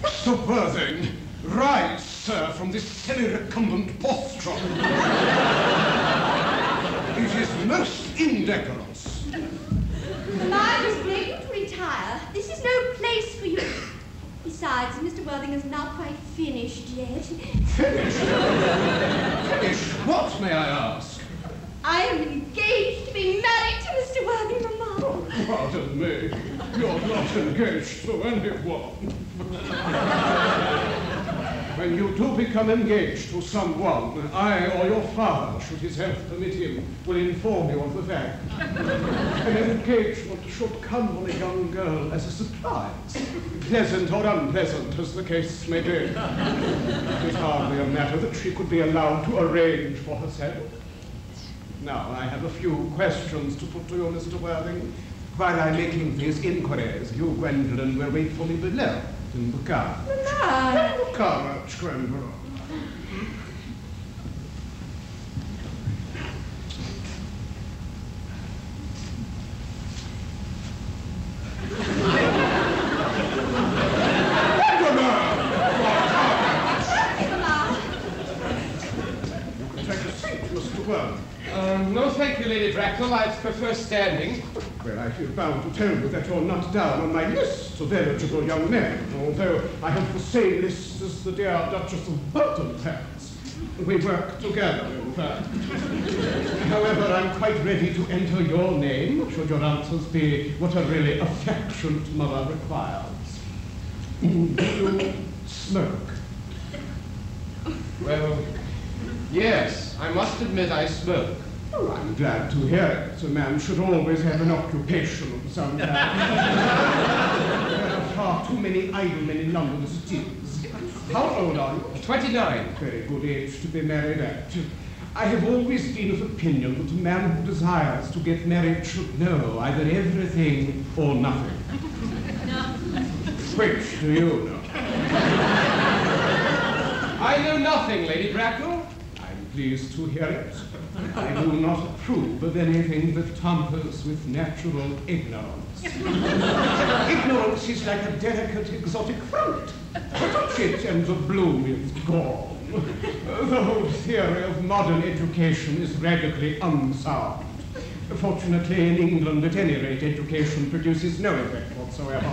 Mr. Worthing, rise, sir, from this semi-recumbent posture. It is most indecorous. I was begging to retire. This is no place for you. Besides, Mr. Worthing is not quite finished yet. Finished? Finished? What, may I ask? I am engaged to be married to Mr. Worthing, Mamma. Oh, pardon me. You're not engaged to anyone. When you do become engaged to someone, I or your father, should his health permit him, will inform you of the fact. An engagement should come on a young girl as a surprise, pleasant or unpleasant as the case may be. It is hardly a matter that she could be allowed to arrange for herself. Now, I have a few questions to put to you, Mr. Worthing. While I'm making these inquiries, you, Gwendolyn, will wait for me below in the car. Mamma! In the carriage, Gwendolyn. No, thank you, Lady Bracknell. I prefer standing. Well, I feel bound to tell you that you're not down on my list of eligible young men, although I have the same list as the dear Duchess of Bolton has. We work together, in fact. However, I'm quite ready to enter your name, should your answers be what a really affectionate mother requires. Do you smoke? Well, yes, I must admit I smoke. Oh, I'm glad to hear it. A man should always have an occupation of some kind. There are far too many idle men in London as it is. How old are you? 29. Very good age to be married at. I have always been of opinion that a man who desires to get married should know either everything or nothing. Which do you know? I know nothing, Lady Bracknell. I'm pleased to hear it. I do not approve of anything that tampers with natural ignorance. Ignorance is like a delicate exotic fruit. Touch it and the bloom is gone. The whole theory of modern education is radically unsound. Fortunately, in England, at any rate, education produces no effect whatsoever.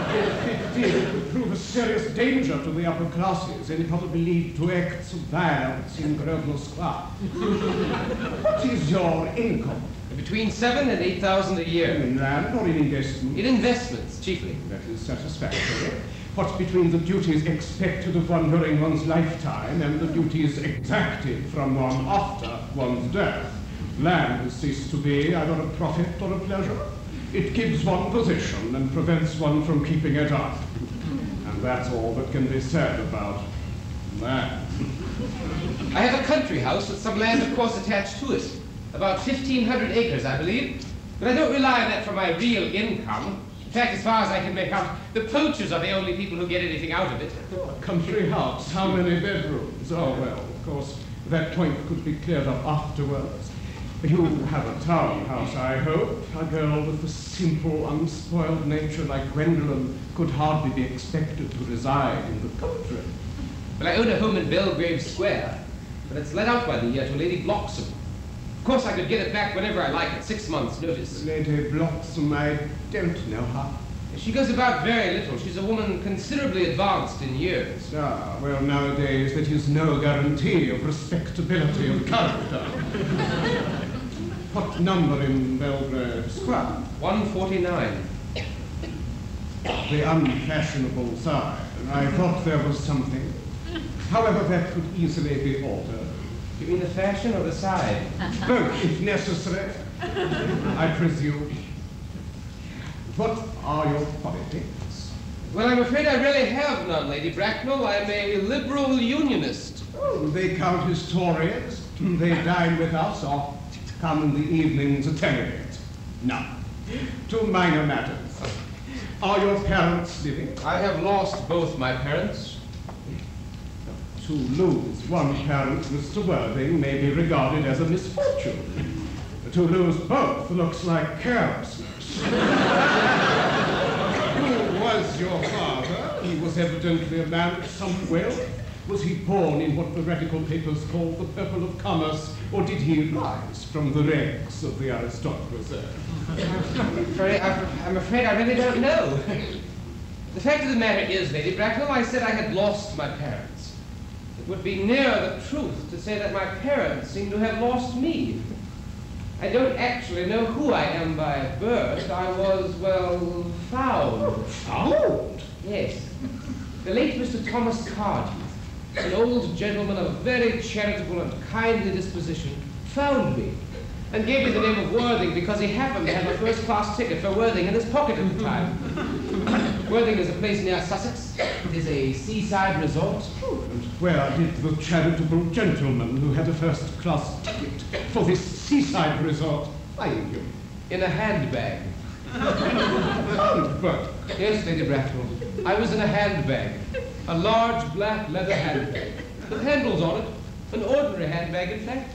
If it did, it would prove a serious danger to the upper classes and probably lead to acts of violence in Grosvenor Square. What is your income? Between 7,000 and 8,000 a year. In land or in investment? In investments, chiefly. That is satisfactory. What's between the duties expected of one during one's lifetime and the duties exacted from one after one's death? Land has ceased to be either a profit or a pleasure. It gives one position and prevents one from keeping it up. And that's all that can be said about land. I have a country house with some land, of course, attached to it. About 1,500 acres, I believe. But I don't rely on that for my real income. In fact, as far as I can make out, the poachers are the only people who get anything out of it. A country house, how many bedrooms? Oh, well, of course, that point could be cleared up afterwards. You have a townhouse, I hope. A girl with a simple, unspoiled nature like Gwendolyn could hardly be expected to reside in the country. Well, I own a home in Belgrave Square, but it's let out by the year to Lady Bloxham. Of course, I could get it back whenever I like at 6 months' notice. Lady Bloxham, I don't know her. She goes about very little. She's a woman considerably advanced in years. Ah, well, nowadays that is no guarantee of respectability of character. What number in Belgrave Square? 149. The unfashionable side. I thought there was something. However, that could easily be altered. You mean the fashion or the side? Both, if necessary, I presume. What are your politics? Well, I'm afraid I really have none, Lady Bracknell. I'm a liberal unionist. Oh, they count as Tories. They dine with us or come in the evenings at any rate. Now, to minor matters. Are your parents living? I have lost both my parents. To lose one parent, Mr. Worthing, may be regarded as a misfortune. To lose both looks like carelessness. Who was your father? He was evidently a man of some wealth. Was he born in what the radical papers call the purple of commerce, or did he rise from the ranks of the aristocracy? I'm afraid I really don't know. The fact of the matter is, Lady Bracknell, I said I had lost my parents. It would be nearer the truth to say that my parents seem to have lost me. I don't actually know who I am by birth. I was, well, found. Found? Yes. The late Mr. Thomas Cardew, an old gentleman of very charitable and kindly disposition, found me and gave me the name of Worthing because he happened to have a first-class ticket for Worthing in his pocket at the time. Worthing is a place near Sussex. It is a seaside resort. And where did the charitable gentleman who had a first-class ticket for this seaside resort find you? In a handbag. Handbag? Yes, Lady Bracknell. I was in a handbag. A large black leather handbag. With handles on it. An ordinary handbag, in fact.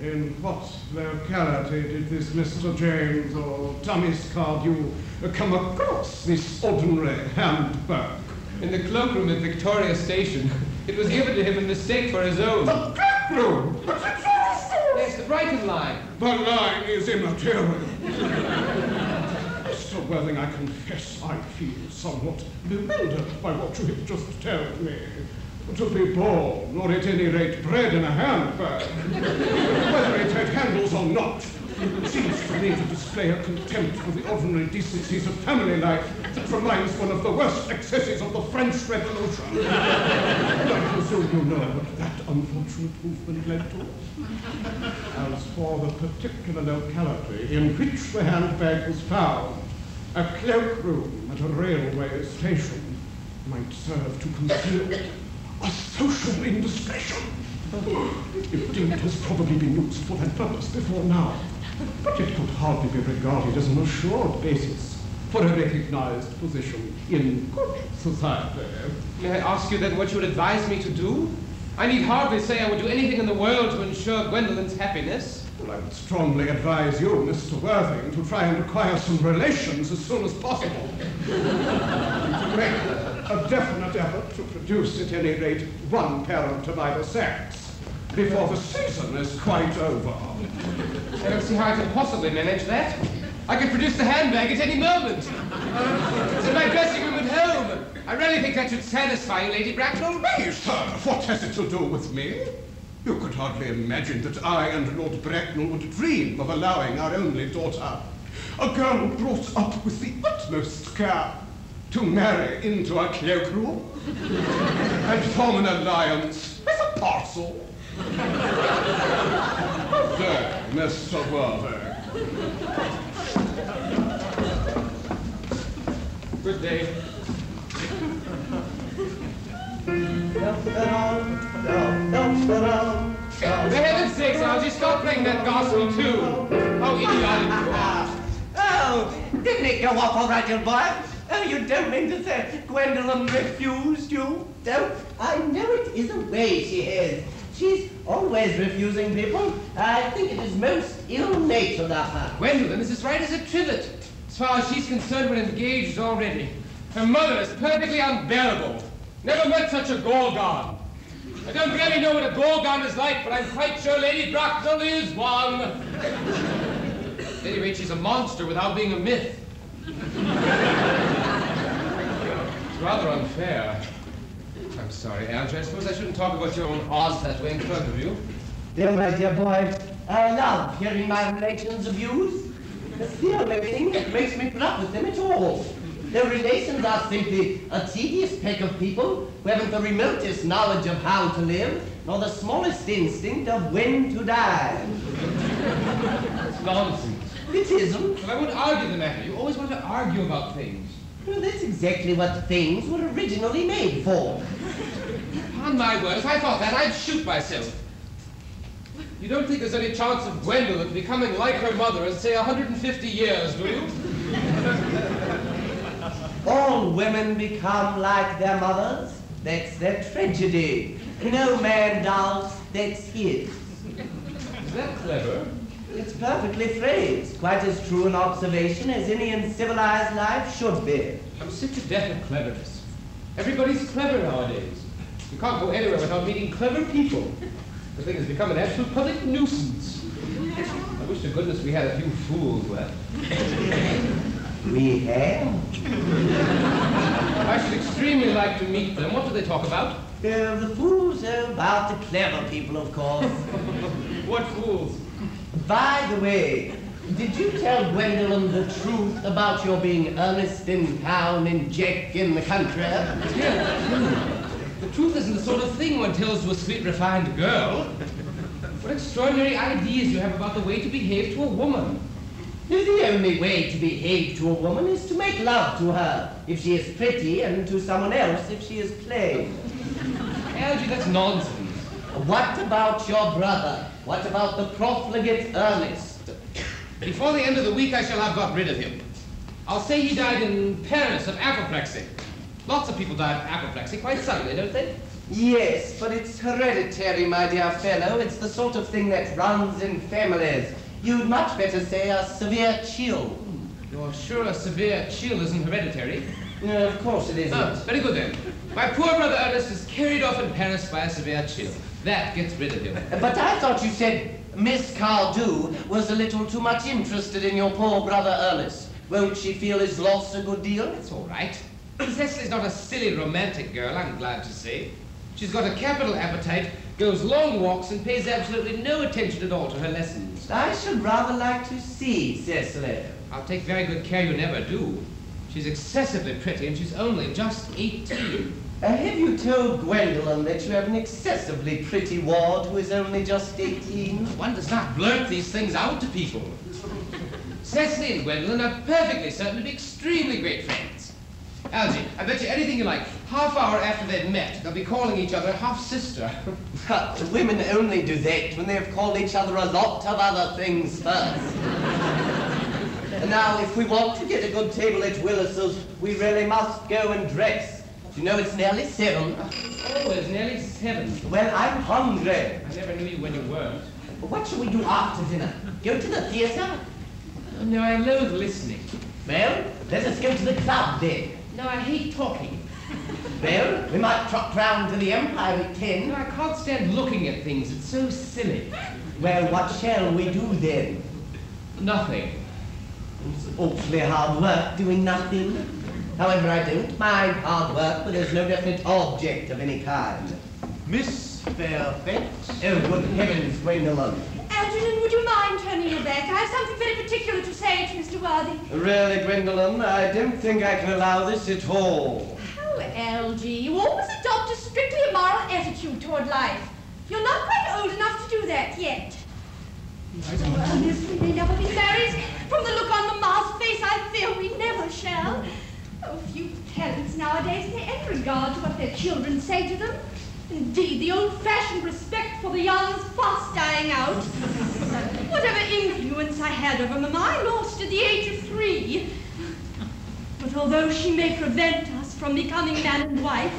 In what locality did this Mr. James or Thomas Cardew come across this ordinary handbag? In the cloakroom at Victoria Station. It was given to him in mistake for his own. The cloakroom? But it's Yes, the Brighton line. The line is immaterial. Mr. Worthing, I confess I feel somewhat bewildered by what you have just told me. To be born, or at any rate bred in a handbag, whether it had handles or not, seems to me to display a contempt for the ordinary decencies of family life that reminds one of the worst excesses of the French Revolution. I presume you know what that unfortunate movement led to. As for the particular locality in which the handbag was found, a cloakroom at a railway station might serve to conceal a social indiscretion. Indeed, it has probably been used for that purpose before now, but it could hardly be regarded as an assured basis for a recognized position in good society. May I ask you then what you would advise me to do? I need hardly say I would do anything in the world to ensure Gwendolyn's happiness. Well, I would strongly advise you, Mr. Worthing, to try and acquire some relations as soon as possible. To make a definite effort to produce, at any rate, one parent of either sex before the season is quite over. I don't see how I can possibly manage that. I could produce the handbag at any moment. It's in my dressing room at home. I really think that should satisfy you, Lady Bracknell. Nay, sir, what has it to do with me? You could hardly imagine that I and Lord Bracknell would dream of allowing our only daughter, a girl brought up with the utmost care, to marry into a cloakroom and form an alliance with a parcel. There, Mr. Worthing. Good day. For heaven's sakes, Algie, stop playing that gospel tune. How idiotic you are. Oh, didn't it go off all right, little boy? Oh, you don't mean to say Gwendolyn refused you? Don't. I know it is a way she is. She's always refusing people. I think it is most ill-natured of her. Gwendolyn is as right as a trivet. As far as she's concerned, we're engaged already. Her mother is perfectly unbearable. Never met such a gorgon. I don't really know what a gorgon is like, but I'm quite sure Lady Bracknell is one. At any rate, she's a monster without being a myth. It's rather unfair. I'm sorry, Alger. I suppose I shouldn't talk about your own Oz that way in front of you. Dear, my dear boy, I love hearing my relations abused. It's the only thing that makes me put up with them at all. Their relations are simply a tedious pack of people who haven't the remotest knowledge of how to live, nor the smallest instinct of when to die. It's nonsense. It isn't. But I wouldn't argue the matter. You always want to argue about things. Well, that's exactly what things were originally made for. Upon my word, if I thought that, I'd shoot myself. You don't think there's any chance of Gwendolyn becoming like her mother in, say, 150 years, do you? All women become like their mothers. That's their tragedy. No man does. That's his. Is that clever? It's perfectly phrased. Quite as true an observation as any in civilized life should be. I'm sick to death of cleverness. Everybody's clever nowadays. You can't go anywhere without meeting clever people. The thing has become an absolute public nuisance. I wish to goodness we had a few fools left. We have? I should extremely like to meet them. What do they talk about? The fools are about the clever people, of course. What fools? By the way, did you tell Gwendolyn the truth about your being Earnest in town and Jack in the country? Yeah. The truth isn't the sort of thing one tells to a sweet, refined girl. What extraordinary ideas you have about the way to behave to a woman. The only way to behave to a woman is to make love to her, if she is pretty, and to someone else if she is plain. Algy, that's nonsense. What about your brother? What about the profligate Earnest? Before the end of the week, I shall have got rid of him. I'll say he died in Paris of apoplexy. Lots of people die of apoplexy quite suddenly, don't they? Yes, but it's hereditary, my dear fellow. It's the sort of thing that runs in families. You'd much better say a severe chill. You're sure a severe chill isn't hereditary? No, of course it isn't. Oh, very good then. My poor brother Ernest is carried off in Paris by a severe chill. That gets rid of him. But I thought you said Miss Cardew was a little too much interested in your poor brother Ernest. Won't she feel his loss a good deal? It's all right. Cecily's not a silly romantic girl, I'm glad to say. She's got a capital appetite, goes long walks, and pays absolutely no attention at all to her lessons. I should rather like to see Cecily. I'll take very good care you never do. She's excessively pretty, and she's only just 18. Have you told Gwendolyn that you have an excessively pretty ward who is only just 18? One does not blurt these things out to people. Cecily and Gwendolyn are perfectly certain to be extremely great friends. Algy, I bet you anything you like, half-hour after they've met, they'll be calling each other half-sister. Women only do that when they've called each other a lot of other things first. And now, if we want to get a good table at Willis's, we really must go and dress. You know, it's nearly 7. Oh, it's nearly 7. Well, I'm hungry. I never knew you when you weren't. What shall we do after dinner? Go to the theatre? Oh, no, I loathe listening. Well, let us go to the club then. No, I hate talking. Well, we might trot round to the Empire at 10. No, I can't stand looking at things. It's so silly. Well, what shall we do then? Nothing. It's awfully hard work doing nothing. However, I don't mind hard work, but there's no definite object of any kind. Miss Fairfax? Oh, good heavens, Gwendolyn. Algernon, would you mind turning your back? I have something very particular to say to Mr. Worthing. Really, Gwendolyn, I don't think I can allow this at all. Oh, Algy, you always adopt a strictly immoral attitude toward life. You're not quite old enough to do that yet. Ernest, we may never be married. From the look on Mamma's face, I fear we never shall. Oh, few parents nowadays pay any regard to what their children say to them. Indeed, the old-fashioned respect for the young is fast dying out. Whatever influence I had over Mamma, I lost at the age of 3. But although she may prevent us from becoming man and wife,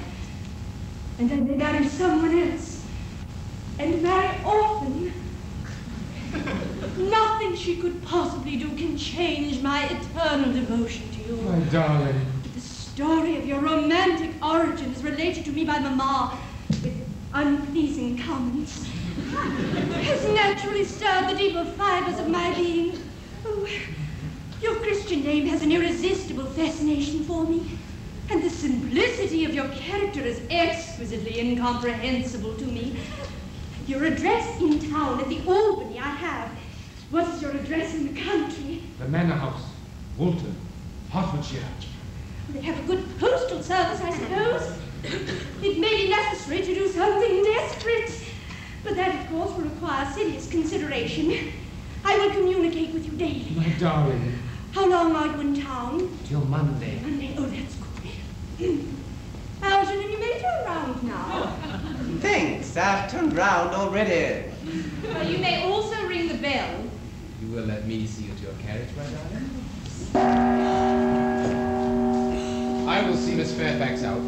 and I may marry someone else, and marry often, nothing she could possibly do can change my eternal devotion to you. My darling. The story of your romantic origins related to me by Mamma with unpleasing comments has naturally stirred the deeper fibers of my being. Oh, your Christian name has an irresistible fascination for me, and the simplicity of your character is exquisitely incomprehensible to me. Your address in town at the Albany I have. What is your address in the country? The Manor House, Woolton, Hertfordshire. They have a good postal service, I suppose. It may be necessary to do something desperate, but that, of course, will require serious consideration. I will communicate with you daily. My darling. How long are you in town? Till Monday. Monday? Oh, that's good. Algernon, you may turn round now. Thanks, I've turned round already. Well, you may also ring the bell. You will let me see you to your carriage, my darling? I will see Miss Fairfax out.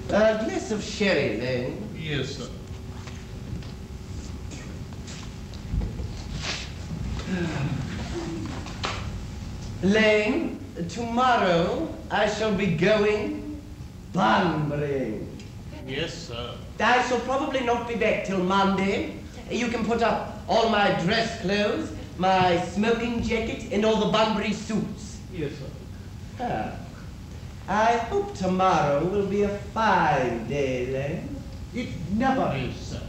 A glass of sherry, then. Yes, sir. Lane, tomorrow I shall be going Bunbury. Yes, sir. I shall probably not be back till Monday. You can put up all my dress clothes, my smoking jacket, and all the Bunbury suits. Yes, sir. Ah. I hope tomorrow will be a fine day, Lane. It never is, sir.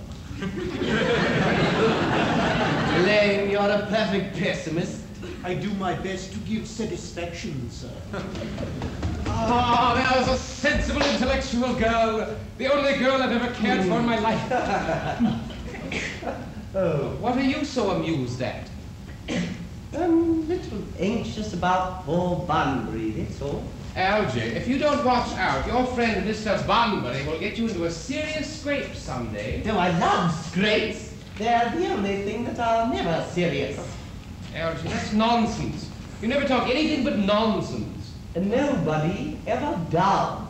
Lane, you're a perfect pessimist. I do my best to give satisfaction, sir. Ah, that was a sensible, intellectual girl. The only girl I've ever cared for in my life. Oh. What are you so amused at? I'm a little anxious about poor Bunbury, that's all. Algy, if you don't watch out, your friend Mr. Bunbury will get you into a serious scrape someday. Though I love scrapes, they're the only thing that are never serious. Algy, that's nonsense. You never talk anything but nonsense. And nobody ever does.